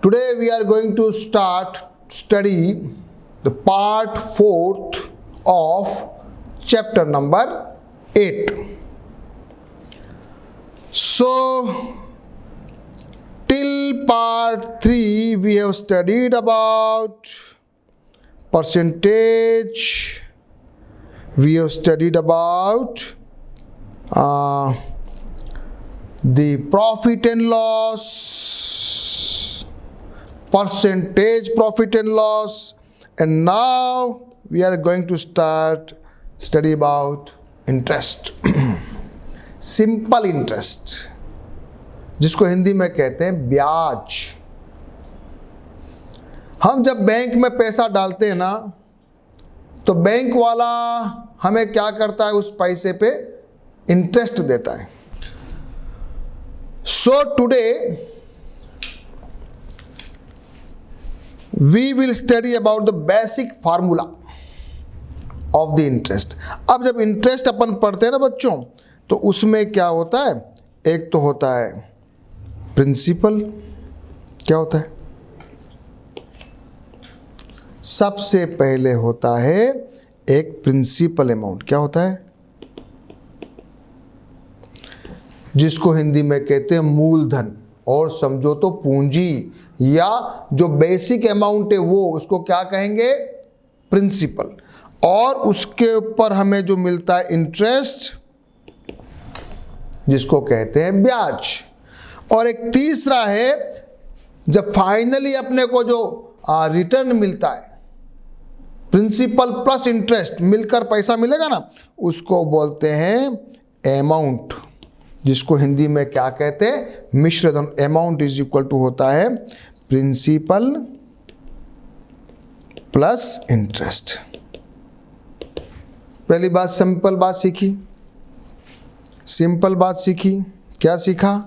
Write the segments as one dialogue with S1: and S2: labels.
S1: Today we are going to study the part 4th of chapter number 8. So till part 3 we have studied about percentage, we have studied about the profit and loss, percentage profit and loss, and now we are going to study about interest. Simple interest, जिसको हिंदी में कहते हैं ब्याज। हम जब bank में पैसा डालते हैं ना, तो बैंक वाला हमें क्या करता है, उस पैसे पे इंटरेस्ट देता है। So today we will study about the basic formula of the interest. अब जब इंटरेस्ट अपन पढ़ते हैं ना बच्चों, तो उसमें क्या होता है, एक तो होता है प्रिंसिपल। क्या होता है? सबसे पहले होता है एक प्रिंसिपल अमाउंट। क्या होता है? जिसको हिंदी में कहते हैं मूलधन, और समझो तो पूंजी, या जो बेसिक अमाउंट है वो, उसको क्या कहेंगे, प्रिंसिपल। और उसके ऊपर हमें जो मिलता है इंटरेस्ट, जिसको कहते हैं ब्याज। और एक तीसरा है, जब फाइनली अपने को जो रिटर्न मिलता है, प्रिंसिपल प्लस इंटरेस्ट मिलकर पैसा मिलेगा ना, उसको बोलते हैं अमाउंट, जिसको हिंदी में क्या कहते हैं, मिश्रधन। अमाउंट इज इक्वल टू होता है प्रिंसिपल प्लस इंटरेस्ट। पहली बात सिंपल बात सीखी, सिंपल बात सीखी। क्या सीखा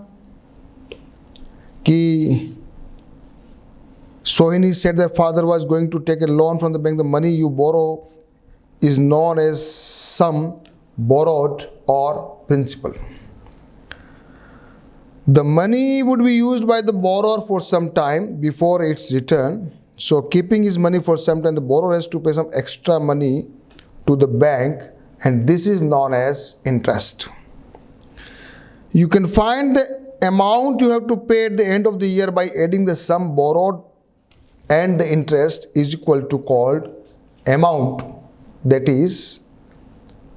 S1: कि Sohini said their father was going to take a loan from the bank. The money you borrow is known as sum borrowed or principal. The money would be used by the borrower for some time before its return. So keeping his money for some time, the borrower has to pay some extra money to the bank, and this is known as interest. You can find the amount you have to pay at the end of the year by adding the sum borrowed and the interest is equal to called amount, that is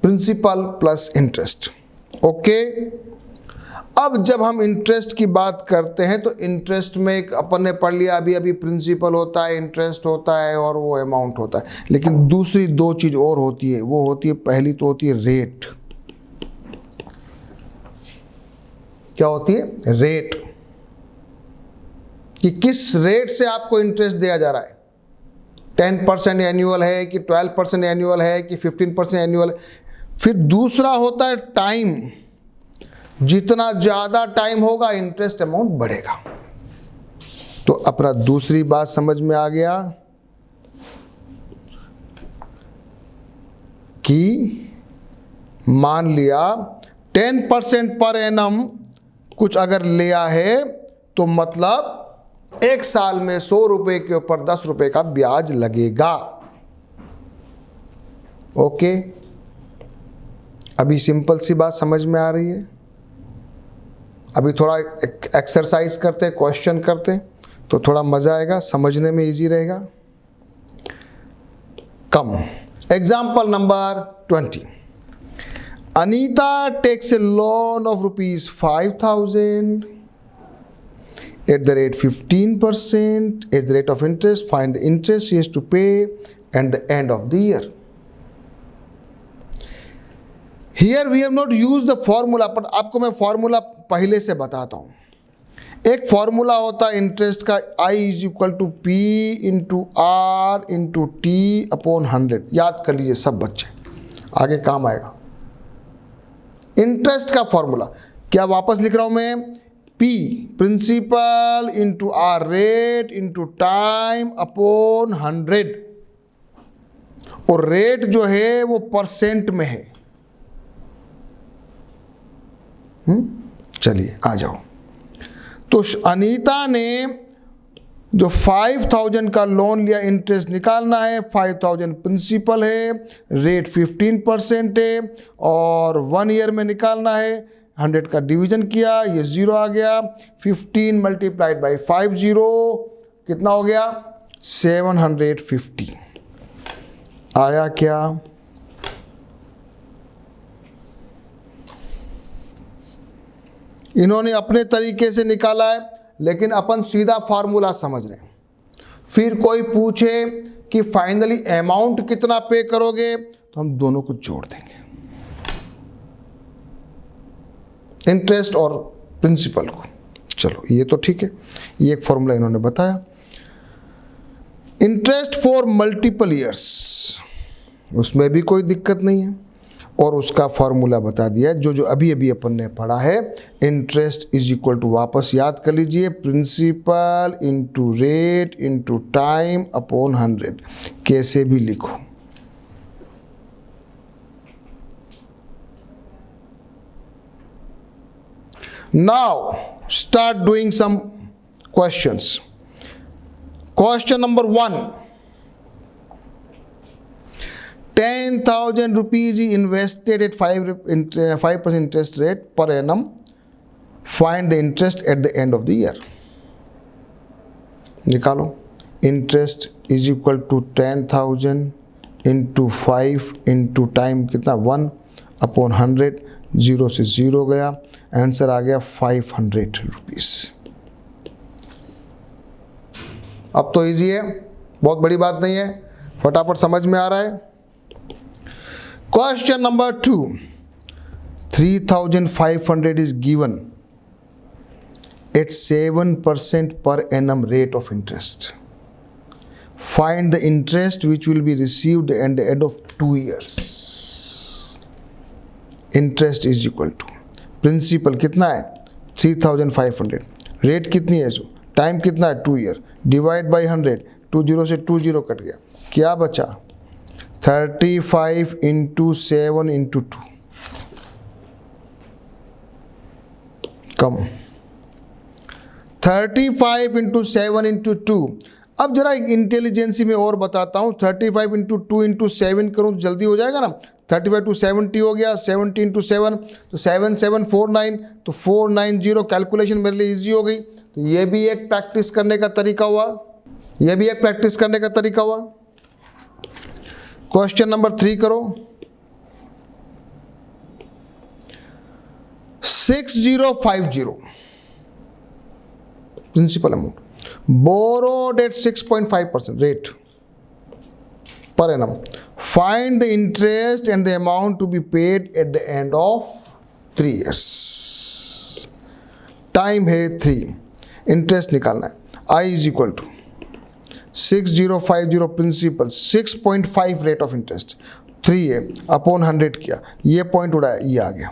S1: principal plus interest. Okay? अब जब हम interest की बात करते हैं, तो interest में एक अपन ने पढ़ लिया अभी प्रिंसिपल होता है, इंटरेस्ट होता है, और वो अमाउंट होता है। लेकिन दूसरी दो चीज और होती है, वो होती है, पहली तो होती है रेट। क्या होती है? रेट, कि किस रेट से आपको इंटरेस्ट दिया जा रहा है। 10% एनुअल है कि 12% एनुअल है कि 15% एनुअल है। फिर दूसरा होता है टाइम। जितना ज़्यादा टाइम होगा, इंटरेस्ट अमाउंट बढ़ेगा। तो अपना दूसरी बात समझ में आ गया कि मान लिया 10% पर एनम कुछ अगर लिया है, तो मतलब एक साल में 100 रुपए के ऊपर 10 रुपए का ब्याज लगेगा। ओके? अभी सिंपल सी बात समझ में आ रही है। अभी थोड़ा एक्सरसाइज करते, क्वेश्चन करते, तो थोड़ा मजा आएगा, समझने में इजी रहेगा। कम example number 20। Anita takes a loan of rupees 5,000 at the rate 15% as the rate of interest. Find the interest she has to pay at the end of the year. Here we have not used the formula, पर आपको मैं formula पहले से बताता हूँ। एक formula होता है इंटरेस्ट का, I is equal to P into R into T upon 100। याद कर लीजिए सब बच्चे, आगे काम आएगा। इंटरेस्ट का फॉर्मूला क्या वापस लिख रहा हूं मैं, P principal into R rate into time upon 100। और रेट जो है वो परसेंट में है। चलिए आ जाओ। तो अनीता ने जो 5000 का लोन लिया, इंटरेस्ट निकालना है, 5000 प्रिंसिपल है, रेट 15% है और 1 ईयर में निकालना है। 100 का डिवीजन किया, ये 0 आ गया। 15 मल्टीप्लाइड बाई 50 कितना हो गया? 750 आया क्या? इन्होंने अपने तरीके से निकाला है, लेकिन अपन सीधा फार्मूला समझ रहे हैं। फिर कोई पूछे कि फाइनली अमाउंट कितना पे करोगे, तो हम दोनों को जोड़ देंगे, इंटरेस्ट और प्रिंसिपल को। चलो ये तो ठीक है, ये एक फॉर्मूला इन्होंने बताया। इंटरेस्ट फॉर मल्टीपल ईयर्स, उसमें भी कोई दिक्कत नहीं है, और उसका फॉर्मूला बता दिया जो जो अभी अभी अपन ने पढ़ा है। इंटरेस्ट इज इक्वल टू, वापस याद कर लीजिए, principal into rate into time upon 100, कैसे भी लिखो। Now start doing some questions. Question number 1. 10,000 rupees is invested at 5% interest rate per annum. Find the interest at the end of the year. निकालो। Interest is equal to 10,000 into 5 into time कितना 1 upon 100, 0 से 0 गया, answer आ गया 500 rupees. अब तो easy है, बहुत बड़ी बात नहीं है, फटाफट समझ में आ रहा है। Question number 2, 3,500 is given at 7% per annum rate of interest. Find the interest which will be received at the end of 2 years. Interest is equal to, principal कितना है 3,500, रेट कितनी है, टाइम कितना है 2 ईयर, डिवाइड बाई 100, 20 से 20 cut गया, क्या बचा 35 इंटू 7 इंटू 2, कम 35 इंटू 7 इंटू 2। अब जरा एक इंटेलिजेंसी में और बताता हूँ, 35 इंटू 2 इंटू 7 करूँ तो जल्दी हो जाएगा ना। 35 टू 70 हो गया, 70 इंटू 7 तो 7749, तो 490, कैलकुलेशन मेरे लिए इजी हो गई। तो ये भी एक प्रैक्टिस करने का तरीका हुआ, ये भी एक प्रैक्टिस करने का तरीका हुआ। क्वेश्चन नंबर 3 करो। 6050 principal amount, borrowed at 6.5% rate per annum. Find the interest and the amount to be paid at the end of 3 years. Time है 3, इंटरेस्ट निकालना है। I is equal to 6050 principal, 6.5 rate of interest, 3 है upon 100 किया, ये point उड़ाया, ये आ गया,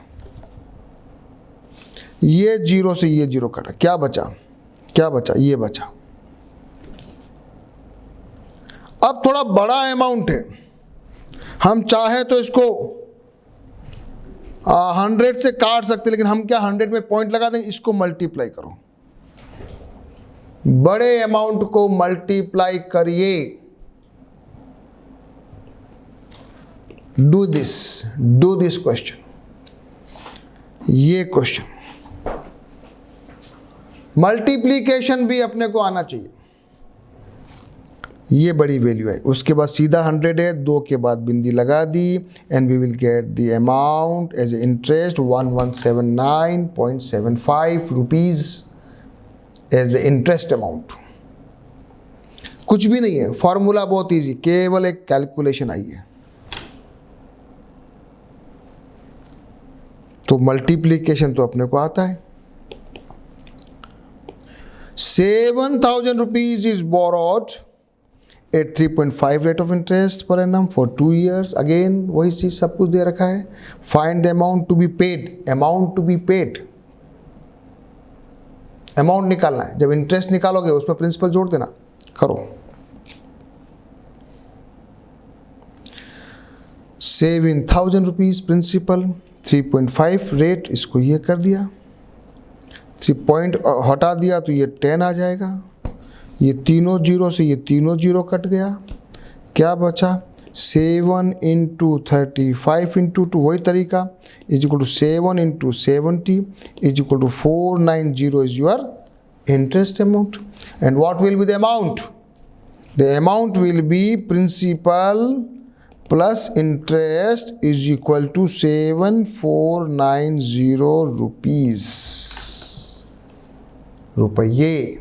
S1: ये 0 से ये 0 कटा, क्या बचा, क्या बचा, ये बचा। अब थोड़ा बड़ा अमाउंट है, हम चाहे तो इसको 100 से काट सकते, लेकिन हम क्या 100 में पॉइंट लगा देंगे, इसको मल्टीप्लाई करो, बड़े अमाउंट को मल्टीप्लाई करिए। डू दिस क्वेश्चन, ये क्वेश्चन मल्टीप्लीकेशन भी अपने को आना चाहिए, ये बड़ी वैल्यू है। उसके बाद सीधा 100 है, 2 के बाद बिंदी लगा दी, and we will get the amount as a interest 1179.75 rupees as the interest amount. कुछ भी नहीं है, फॉर्मूला बहुत इजी, केवल एक कैलकुलेशन आई है। तो मल्टीप्लीकेशन तो अपने को आता है। 7,000 rupees is borrowed at 3.5 rate of interest per annum for 2 years. Again वही चीज सब कुछ दे रखा है। Find the amount to be paid. Amount to be paid. Amount निकालना है, जब इंटरेस्ट निकालोगे उसमें प्रिंसिपल जोड़ देना, करो। Save in 1,000 rupees principal, 3.5 rate, इसको ये कर दिया, 3 पॉइंट हटा दिया तो ये 10 आ जाएगा, ये तीनों जीरो से ये तीनों जीरो कट गया, क्या बचा 7 इंटू 35 इंटू 2, वही तरीका, is equal to 7 into 70 is equal to 490 is your interest amount. And what will be the amount? The amount will be principal plus interest is equal to 7490 rupees. रुपये।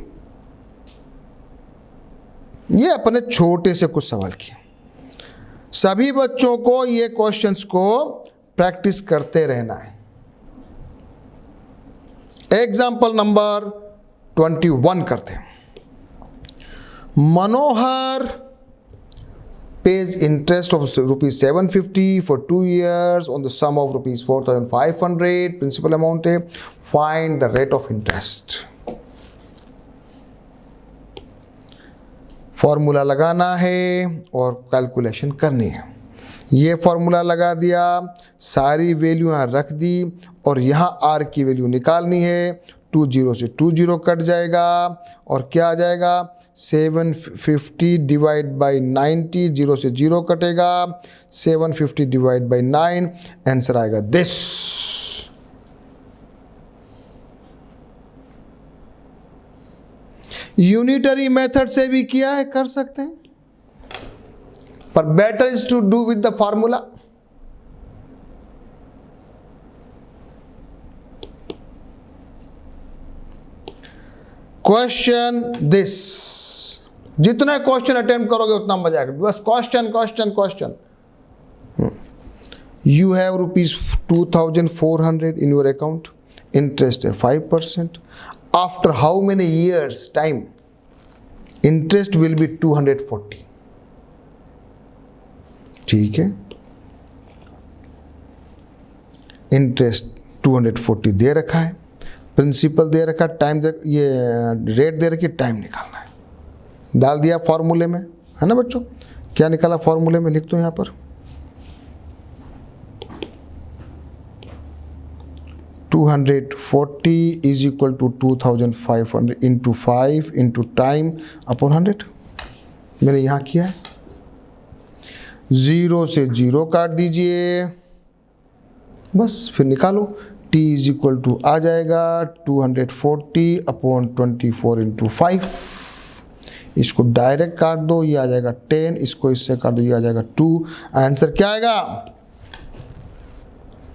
S1: ये अपने छोटे से कुछ सवाल किए। सभी बच्चों को ये क्वेश्चंस को प्रैक्टिस करते रहना है। एग्जाम्पल नंबर 21 करते हैं। मनोहर pays interest of rupees 750 for 2 years on the sum of rupees 4500 principal amount है। Find the rate of interest। Formula लगाना है और कैलकुलेशन करनी है। ये फॉर्मूला लगा दिया, सारी वैल्यू यहाँ रख दी और यहाँ r की वैल्यू निकालनी है। 20 से 20 कट जाएगा और क्या आ जाएगा 750 डिवाइड बाई 90, 0 से 0 कटेगा, 750 डिवाइड बाई 9, आंसर आएगा दिस। यूनिटरी मेथड से भी किया है, कर सकते हैं, पर better is to do with the formula. Question this, जितना क्वेश्चन अटेम्प्ट करोगे उतना मजा आएगा। बस question question question. You have rupees 2400 in your account, interest है 5%। After how many years time interest will be 240। ठीक है, इंटरेस्ट 240 दे रखा है, प्रिंसिपल दे रखा, टाइम दे, ये रेट दे रखी, टाइम निकालना है। डाल दिया फॉर्मूले में, है ना बच्चों। क्या निकाला फॉर्मूले में, लिख दो यहाँ पर 240 is equal to 2500 into 5 into time upon 100। मैंने यहाँ किया है। 0 से 0 काट दीजिए, बस फिर निकालो। t इज इक्वल टू आ जाएगा 240 अपॉन 24 इंटू 5। इसको डायरेक्ट काट दो, ये आ जाएगा 10, इसको इससे काट दो, ये आ जाएगा 2। आंसर क्या आएगा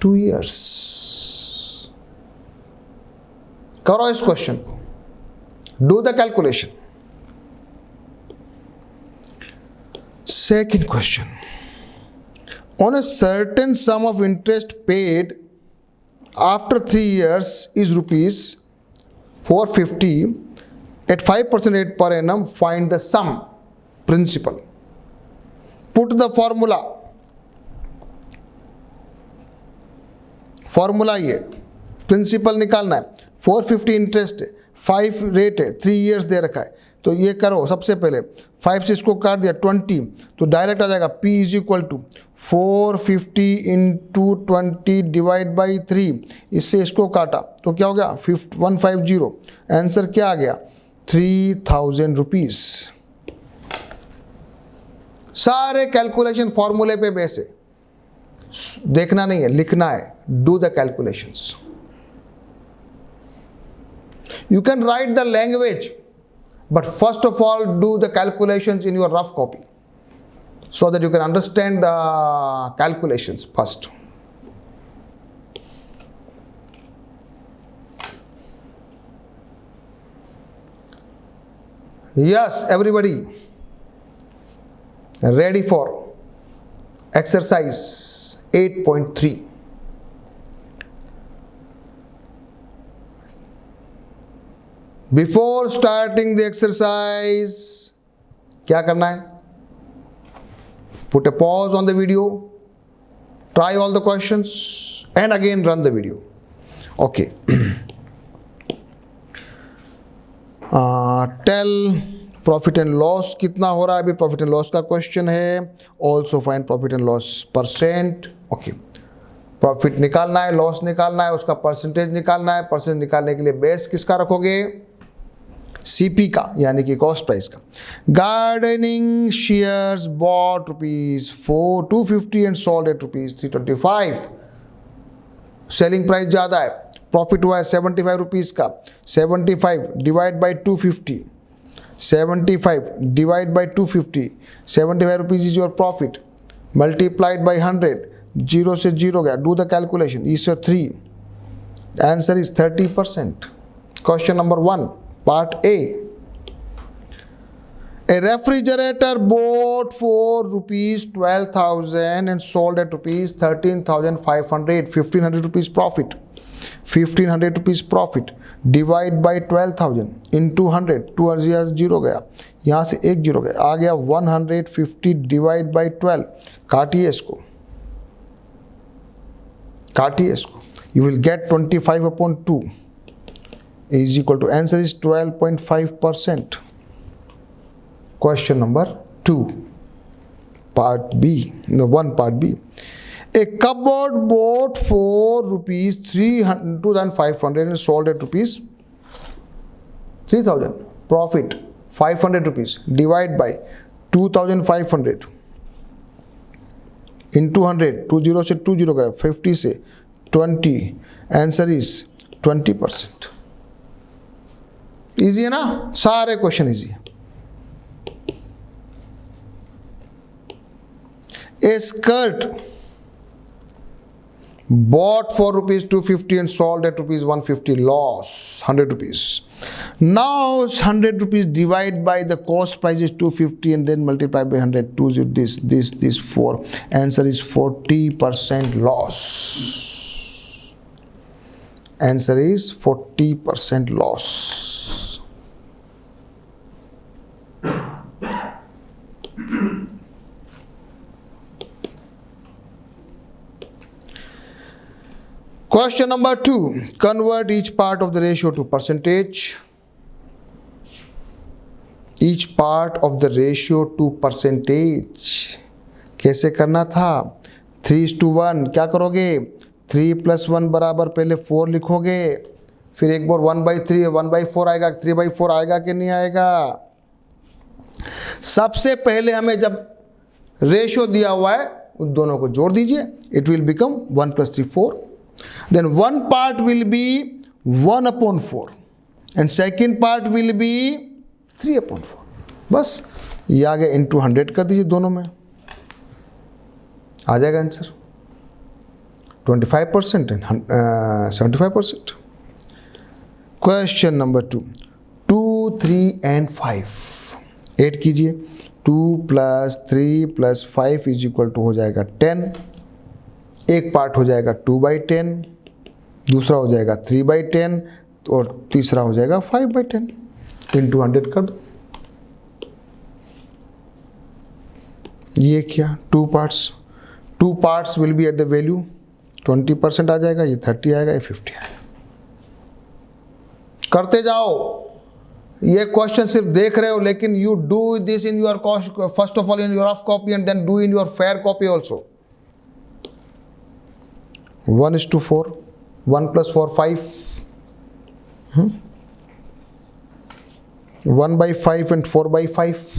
S1: 2 years। करो इस क्वेश्चन को, do the calculation. Second question, on a certain some of interest paid after 3 years is rupees 450 at 5% rate per annum. Find the sum principal. Put the formula. Formula ये principal निकालना है, 450 interest है, 5 rate है, 3 years दे रखा है। तो ये करो, सबसे पहले 5 से इसको काट दिया 20, तो डायरेक्ट आ जाएगा P is equal to 450 into 20 divide by 3। इससे इसको काटा तो क्या हो गया 150। आंसर क्या आ गया 3000 रुपीज। सारे कैलकुलेशन फॉर्मूले पे बेस है, देखना नहीं है, लिखना है। Do the calculations. You can write the language, but first of all do the calculations in your rough copy so that you can understand the calculations first. Yes, everybody ready for exercise 8.3. Before starting the exercise, क्या करना है? Put a pause on the video, try all the questions, and again run the video. Okay. Tell profit and loss कितना हो रहा है अभी, profit and loss का question है। Also find profit and loss percent. Okay, profit निकालना है, loss निकालना है, उसका परसेंटेज निकालना है। परसेंटेज निकालने के लिए बेस किसका रखोगे? CP का यानी कि कॉस्ट प्राइस का। Gardening shares bot ₹250 and sold at ₹325। Selling price ज़्यादा है, प्रॉफिट हुआ है ₹75 का। 75 divide by 250, 75 divide by 250, ₹75 is your profit, multiplied by 100, 0 से 0 गया, do the calculation, is 3, answer is 30%। Question number 1 Part A. A refrigerator bought for ₹12,000 and sold at ₹13,500. ₹1,500 profit. ₹1,500 profit. Divide by 12,000 into 100. 2 0 गया, यहाँ से 1 0 गया, आ गया 150 divide by 12। काटिए इसको, काटिए इसको, you will get 25/2 is equal to, answer is 12.5%. Question number 2, part B, no 1 part B. A cupboard bought for ₹2,500 and sold at ₹3,000. Profit ₹500. Divide by 2,500 into 100, 2 0 से 2 0 गया, 50 से 20, आंसर इज 20%। इजी है ना, सारे question easy है। A skirt bought for ₹250 and sold at ₹150, loss ₹100. Now ₹100 divide by the cost price is 250 and then multiply by 100, 2 this 4, answer is 40% loss. Answer is 40% loss. Question number 2. Convert each part of the ratio to percentage. Each part of the ratio to percentage. कैसे करना था? 3:1। क्या करोगे? 3 + 1 बराबर पहले 4 लिखोगे, फिर एक बार 1/3 1/4 आएगा, 3/4 आएगा कि नहीं आएगा? सबसे पहले हमें जब रेशियो दिया हुआ है उन दोनों को जोड़ दीजिए, it will become 1 + 3 4। Then one part will be 1/4 and second part will be 3/4। बस ये आ गया, इंटू 100 कर दीजिए, दोनों में आ जाएगा answer 25% and 75%। Question number 2, 2 3 and 5 add कीजिए, 2 + 3 + 5 इज इक्वल टू हो जाएगा 10। एक पार्ट हो जाएगा 2/10, दूसरा हो जाएगा 3/10 और तीसरा हो जाएगा 5/10। इंटू 100 कर दो, ये क्या 2 parts will be at the value 20% आ जाएगा, ये 30 आएगा, ये 50 आएगा। करते जाओ, ये क्वेश्चन सिर्फ देख रहे हो, लेकिन you do this in your first of all in your rough copy and then do in your fair copy also. 1:4, 1 + 4 5, 1/5 and 4/5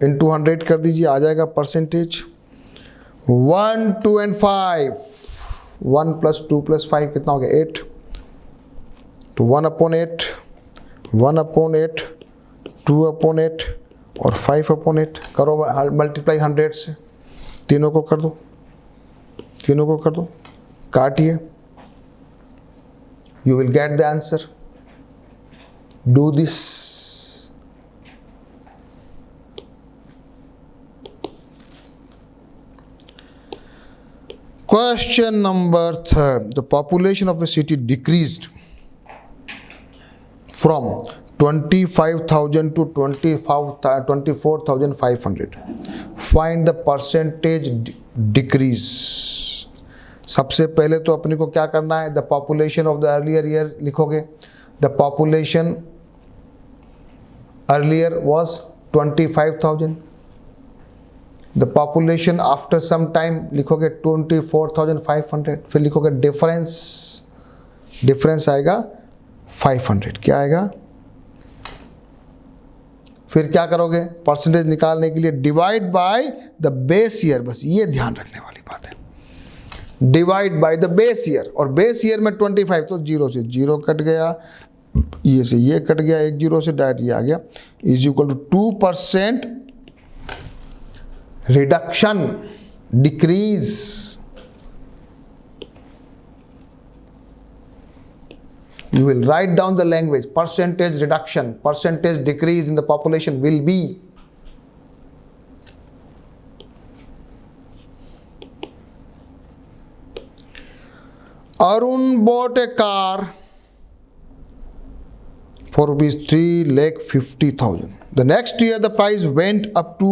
S1: into 100 कर दीजिए, आ जाएगा परसेंटेज 1 2 and 5। 1 + 2 + 5 कितना हो गया 8, तो 1/8, 1/8, 2/8 और 5/8 करो, मल्टीप्लाई 100 से, तीनों को कर दो, तीनों को कर दो, काटिए, you will get the answer. Do this. Question number 3. The population of a city decreased from 25,000 to 24,500. Find the percentage decrease. सबसे पहले तो अपने को क्या करना है, the population of the earlier year लिखोगे। The population earlier was 25,000, the population after some time लिखोगे 24,500, फिर लिखोगे डिफरेंस, डिफरेंस आएगा 500 क्या आएगा? फिर क्या करोगे? परसेंटेज निकालने के लिए divide by the base year, बस ये ध्यान रखने वाली बात है, divide by the base year, और बेस ईयर में 25, तो 0 से 0 कट गया, ये से ये कट गया, 1 0 से डायरेक्ट ये आ गया, is equal to 2% reduction, decrease. You will write down the language, percentage reduction, percentage decrease in the population will be. Arun bought a car for rupees 3,50,000. The next year the price went up to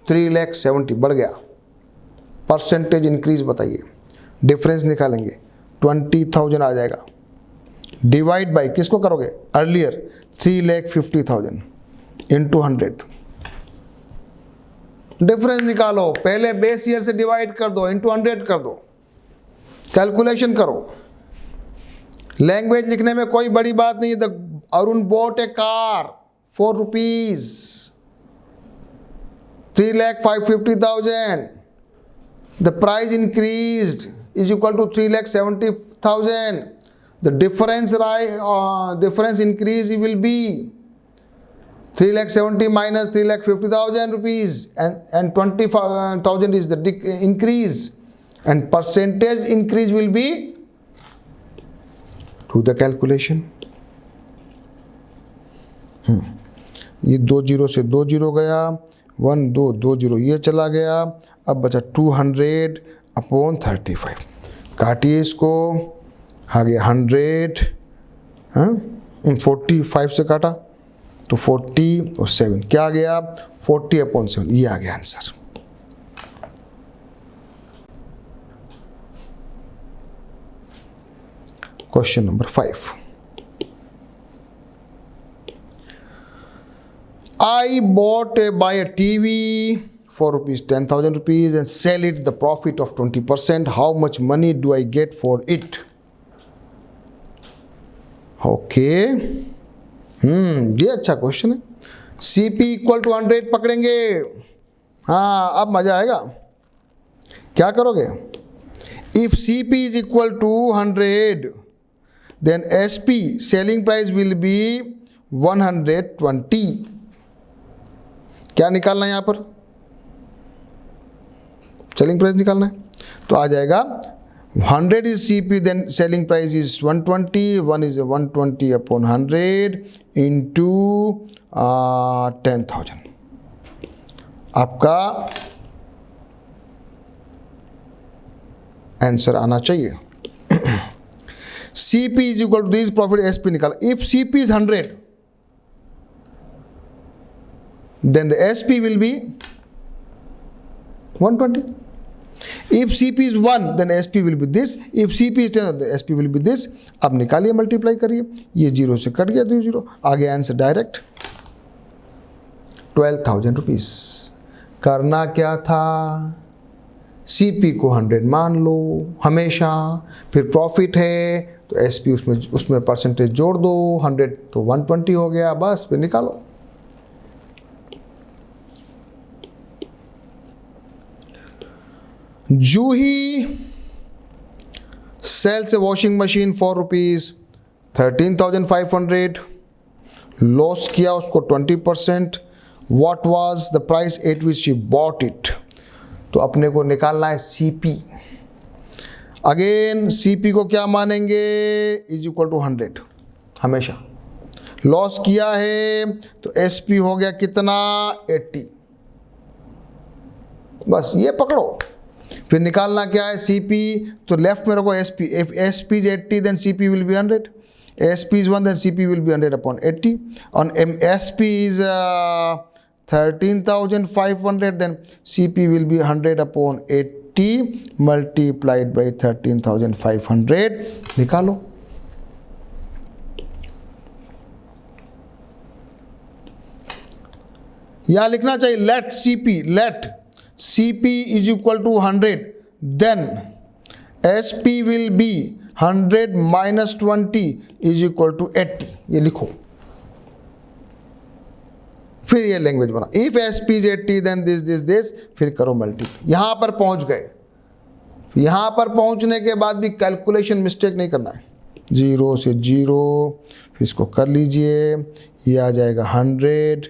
S1: 3,70,000, बढ़ गया। Percentage increase बताइए, difference निकालेंगे, 20,000 आ जाएगा, divide by किसको करोगे? Earlier 3,50,000 into 100, difference निकालो, पहले base year से डिवाइड कर दो, इंटू 100 कर दो, कैलकुलेशन करो। लैंग्वेज लिखने में कोई बड़ी बात नहीं है। The Arun bought a car for rupees 3,50,000, the price increased is equal to 3,70,000। The difference increase will be 3,70,000 minus 3,50,000 rupees, and 20,000 is the increase, and percentage increase will be, do the calculation। ये 2 0 से 2 0 गया, 1 2 2 0 ये चला गया, अब बचा 200/35, काटिए इसको, आ गया 100, 45 से काटा तो 40 और 7 क्या आ गया? 40/7, ये आ गया answer. Question number 5, I buy a TV for rupees 10,000 rupees and sell it the profit of 20%. How much money do I get for it? Okay, ये अच्छा क्वेश्चन है। CP इक्वल टू 100 पकड़ेंगे, हाँ अब मजा आएगा। क्या करोगे? If CP is equal to 100 then SP selling price will be 120। क्या निकालना है यहां पर? सेलिंग प्राइस निकालना है, तो आ जाएगा 100 is CP, then selling price is 120, 1 is 120/100 into 10,000। आपका आंसर आना चाहिए। CP is equal to this profit SP निकाला। If CP is 100 then the SP will be 120। If CP is 1 then SP will be this, if CP is 10 then SP will be this। अब निकालिए, multiply करिए, ये 0 से cut गया, 2 0 आ गया answer direct 12,000 rupees. करना क्या था? CP को 100 मान लो हमेशा, फिर प्रॉफिट है तो SP उसमें परसेंटेज जोड़ दो, 100 तो 120 हो गया, बस फिर निकालो। जूही sells a washing machine for rupees 13,500, loss किया उसको 20%। What was the price at which she bought it? तो अपने को निकालना है CP। अगेन CP को क्या मानेंगे? इज इक्वल टू 100 हमेशा। लॉस किया है तो SP हो गया कितना? 80। बस ये पकड़ो, फिर निकालना क्या है? CP, तो लेफ्ट में रखो SP। If SP is 80 then CP will be 100, SP is 1 then CP will be 100/80, on SP is 13,500 then CP will be 100/80 multiplied by 13,500। निकालो। यहां लिखना चाहिए let CP is equal to 100 then SP will be 100 minus 20 is equal to 80, ये लिखो। फिर ये language बना, if S P is 80 then this, फिर करो मल्टीप्लाई। यहां पर पहुंच गए, यहां पर पहुंचने के बाद भी कैलकुलेशन मिस्टेक नहीं करना है। 0 से 0, फिर इसको कर लीजिए, ये आ जाएगा 100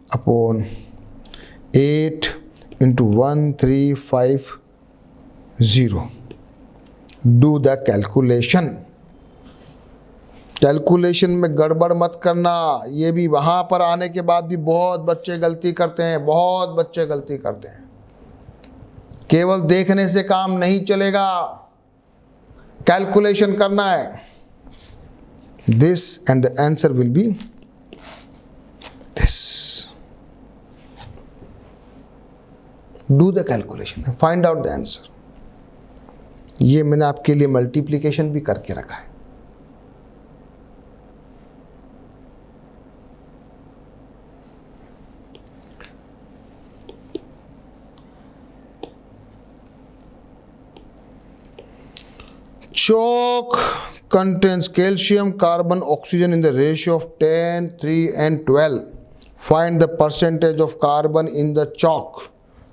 S1: upon 8 into 1350। Do the calculation. Calculation में गड़बड़ मत करना। ये भी वहाँ पर आने के बाद भी बहुत बच्चे गलती करते हैं, बहुत बच्चे गलती करते हैं। केवल देखने से काम नहीं चलेगा, कैलकुलेशन करना है। This and the answer will be this. Do the calculation, find out the answer. ये मैंने आपके लिए मल्टीप्लिकेशन भी करके रखा है। Chalk contains calcium, carbon, oxygen in the ratio of 10, 3 and 12. Find the percentage of carbon in the chalk.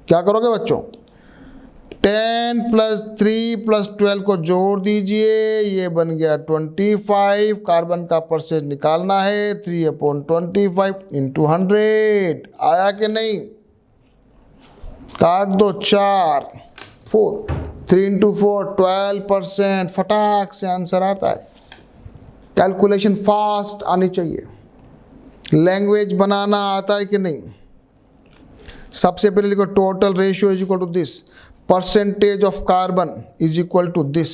S1: क्या करोगे बच्चों? 10 प्लस 3 प्लस 12 को जोड़ दीजिए, ये बन गया 25। कार्बन का परसेंटेज निकालना है, 3/25 इंटू 100। आया कि नहीं? काट दो, 4 4 3 इंटू 4 12%। फटाक से आंसर आता है। कैलकुलेशन फास्ट आनी चाहिए। लैंग्वेज बनाना आता है कि नहीं? सबसे पहले लिखो total ratio is equal to this, percentage of carbon is equal to this.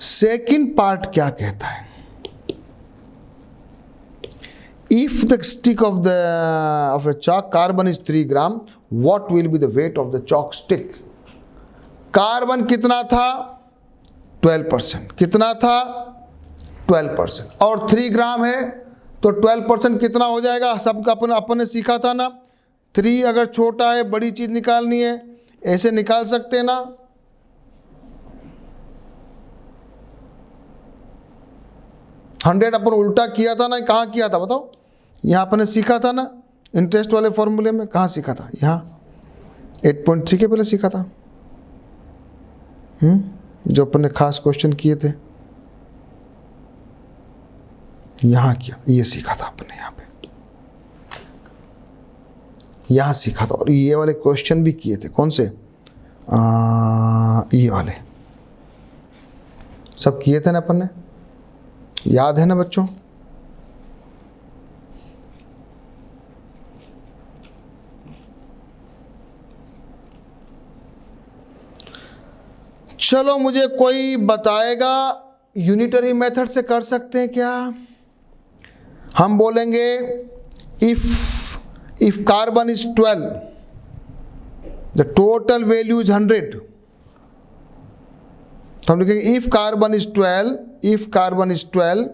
S1: Second part क्या कहता है? If the stick of a chalk carbon is 3 gram, what will be the weight of the chalk stick? Carbon कितना था? 12%। कितना था? 12%। और 3 ग्राम है तो 12% कितना हो जाएगा? सबका अपन ने सीखा था ना, 3 अगर छोटा है, बड़ी चीज निकालनी है, ऐसे निकाल सकते हैं ना। हंड्रेड अपन उल्टा किया था ना, कहाँ किया था बताओ? यहाँ अपन ने सीखा था ना इंटरेस्ट वाले फॉर्मूले में। कहाँ सीखा था? यहाँ 8.3 के पहले सीखा था, जो अपन ने खास क्वेश्चन किए थे, यहाँ किया, ये सीखा था अपन ने। यहाँ पे यहाँ सीखा था, और ये वाले क्वेश्चन भी किए थे। कौन से? ये वाले सब किए थे ना अपन ने, याद है ना बच्चों? चलो मुझे कोई बताएगा यूनिटरी मेथड से कर सकते हैं क्या? हम बोलेंगे if carbon is 12, the total value is 100। तो हम लिखेंगे if carbon is 12,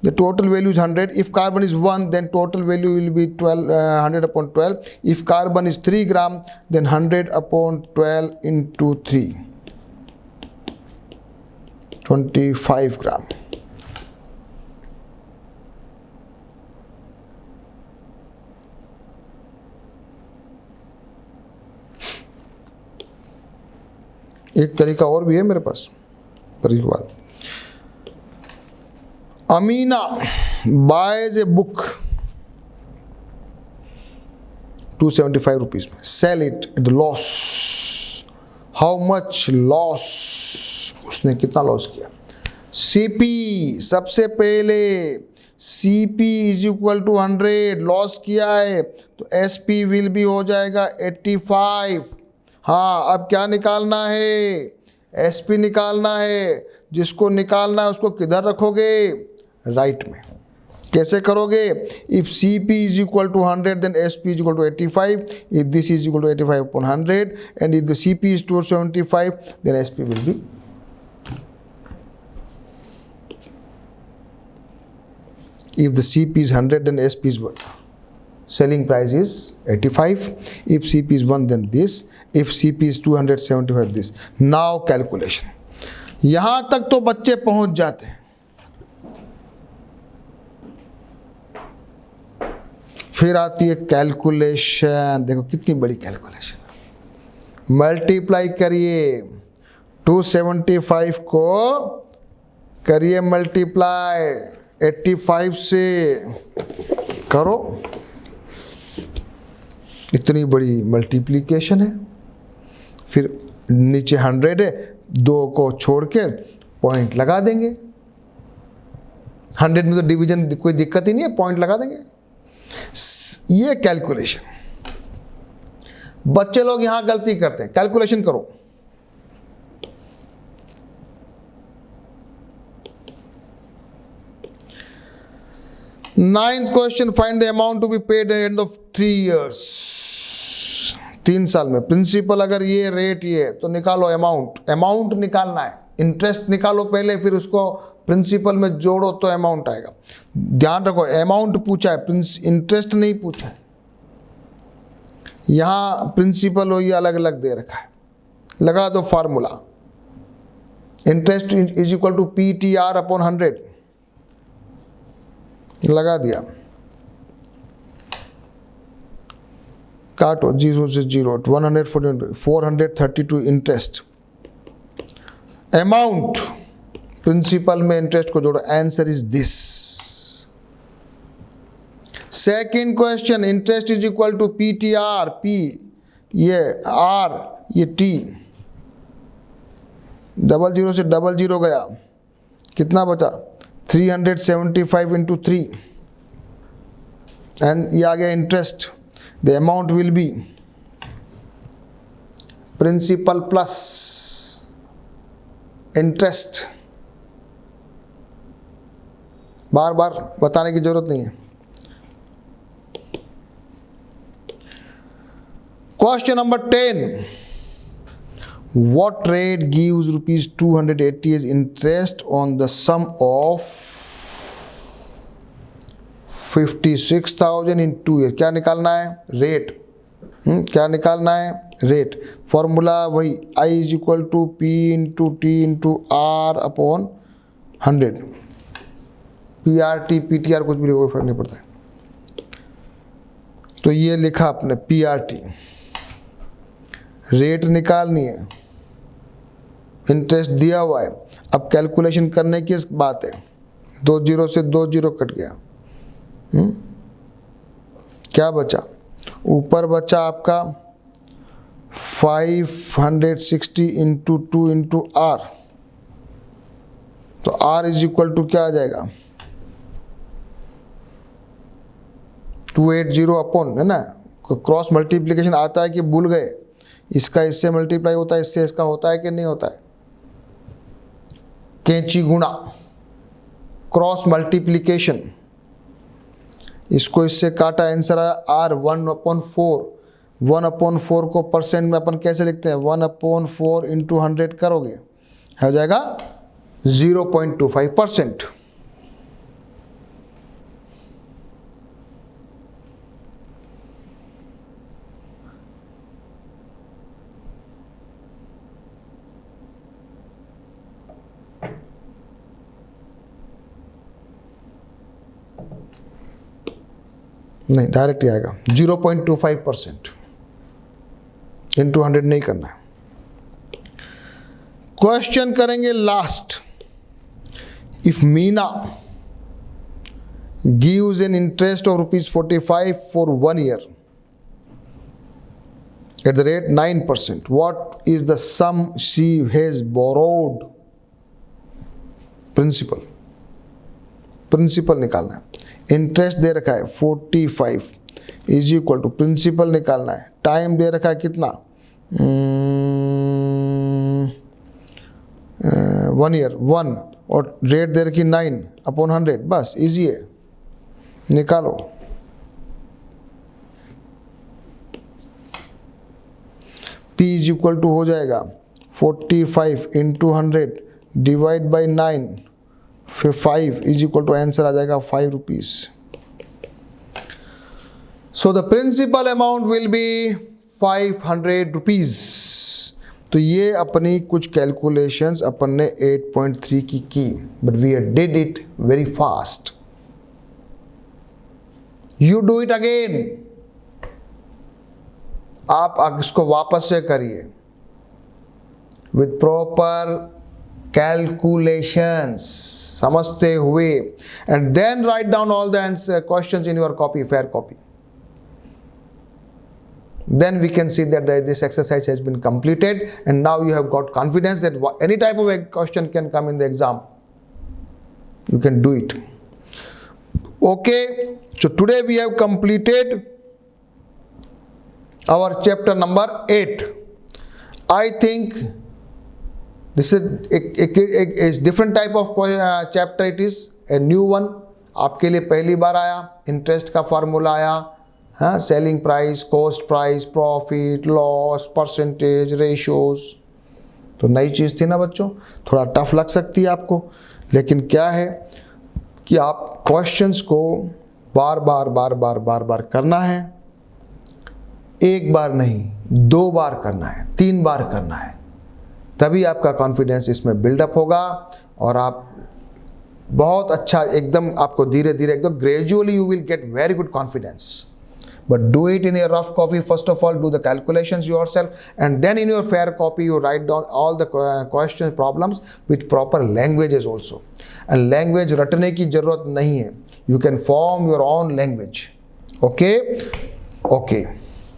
S1: the total value is 100. If carbon is 1, then total value will be 100 upon 12. If carbon is 3 gram, then 100 upon 12 into 3, 25 ग्राम। एक तरीका और भी है मेरे पास, पर इस बात Amina buys a book 275 rupees में, sell it at the loss. How much loss? उसने कितना लॉस किया? CP सबसे पहले CP is equal to 100, loss किया है तो SP विल भी हो जाएगा 85। हाँ, अब क्या निकालना है? SP निकालना है। जिसको निकालना है उसको किधर रखोगे? राइट में। कैसे करोगे? If CP is equal to 100 then SP is equal to 85, if this is equal to 85 upon 100 and if the CP is 275 then SP will be if the CP is 100 then SP is what? selling price is 85. If CP is 1, then this. If CP is 275, this. Now calculation. यहां तक तो बच्चे पहुंच जाते हैं, फिर आती है कैलकुलेशन. देखो कितनी बड़ी कैलकुलेशन. मल्टीप्लाई करिए 275 को, करिए मल्टीप्लाई 85 से, करो. इतनी बड़ी मल्टीप्लिकेशन है. फिर नीचे 100 है, 2 को छोड़ के पॉइंट लगा देंगे. 100 में तो डिवीजन कोई दिक्कत ही नहीं है, पॉइंट लगा देंगे. ये कैलकुलेशन. बच्चे लोग यहां गलती करते हैं. कैलकुलेशन करो. Ninth question, find the amount to be paid at end of 3 years. 3 साल में प्रिंसिपल अगर ये रेट ये, तो निकालो अमाउंट निकालना है. इंटरेस्ट निकालो पहले, फिर उसको प्रिंसिपल में जोड़ो तो अमाउंट आएगा. ध्यान रखो, अमाउंट पूछा है, इंटरेस्ट नहीं पूछा है. यहां प्रिंसिपल हो, ये अलग अलग दे रखा है. लगा दो formula. Interest is equal to PTR upon 100. लगा दिया. काटो 0 से 0, 432 इंटरेस्ट. अमाउंट प्रिंसिपल में इंटरेस्ट को जोड़ो. Answer is this. Second question, interest is equal to PTR. P ये R ये T. 00 से 00 गया, कितना बचा? 375 इंटू 3 एंड ये आ गया interest. The amount will be principal plus interest. बार बार बताने की जरूरत नहीं है. Question number 10. What rate gives rupees 280 as interest on the sum of 56,000 in 2 years? क्या निकालना है? रेट. क्या निकालना है? रेट. फॉर्मूला वही, I is equal to P into T into R upon 100. PRT PTR कुछ भी कोई फर्क नहीं पड़ता है. तो ये लिखा आपने PRT. रेट निकालनी है, इंटरेस्ट दिया हुआ है. अब कैलकुलेशन करने की बात है. 2 0 से 2 0 कट गया. क्या बचा? ऊपर बचा आपका 560 इंटू 2 इंटू R. तो R इज इक्वल टू क्या आ जाएगा? 280 अपॉन, है ना. क्रॉस मल्टीप्लिकेशन आता है कि भूल गए? इसका इससे मल्टीप्लाई होता है, इससे इसका होता है कि नहीं होता है? कैंची गुणा, क्रॉस मल्टीप्लिकेशन. इसको इससे काटा, आंसर आया R 1/4. 1/4 को परसेंट में अपन कैसे लिखते हैं? 1/4 इंटू 100 करोगे, हो जाएगा 0.25%. नहीं, डायरेक्ट ही आएगा 0.25% इंटू 100 नहीं करना है. क्वेश्चन करेंगे last. If Meena gives an interest of ₹45 for 1 year at the rate 9%, what is the sum she has borrowed? Principal निकालना है. इंटरेस्ट दे रखा है 45 इज इक्वल टू प्रिंसिपल निकालना है. टाइम दे रखा है कितना? 1 year 1, और रेट दे रखी 9/100. बस इजी है, निकालो. P इज इक्वल टू हो जाएगा 45 इंटू 100 डिवाइड बाई 9, फिर 5 इज इक्वल टू आंसर आ जाएगा ₹5. So the principal amount will be 500 rupees. तो ये अपनी कुछ कैलकुलेशंस अपन ने 8.3 की, but we did it very fast. You do it again. आप इसको वापस से करिए विथ प्रॉपर कैलकुलेशंस, समझते हुए, and then write down all the questions in your copy, fair copy. Then we can see that this exercise has been completed, and now you have got confidence that any type of a question can come in the exam. You can do it. Okay, so today we have completed our chapter number 8. I think this is a different type of chapter. It is a new one. आपके लिए पहली बार आया. Interest का formula आया, हाँ, selling price, cost price, profit, loss, percentage, ratios. तो नई चीज़ थी ना बच्चों, थोड़ा टफ लग सकती है आपको, लेकिन क्या है कि आप क्वेश्चंस को बार बार करना है. एक बार नहीं, 2 बार करना है, 3 बार करना है. तभी आपका कॉन्फिडेंस इसमें बिल्डअप होगा और आप बहुत अच्छा एकदम, आपको धीरे धीरे एकदम gradually you will get very good confidence. But do it in a rough copy. First of all, do the calculations yourself, and then in your fair copy, you write down all the questions, problems with proper languages also. And language रटने की जरूरत नहीं है. You can form your own language. Okay? Okay.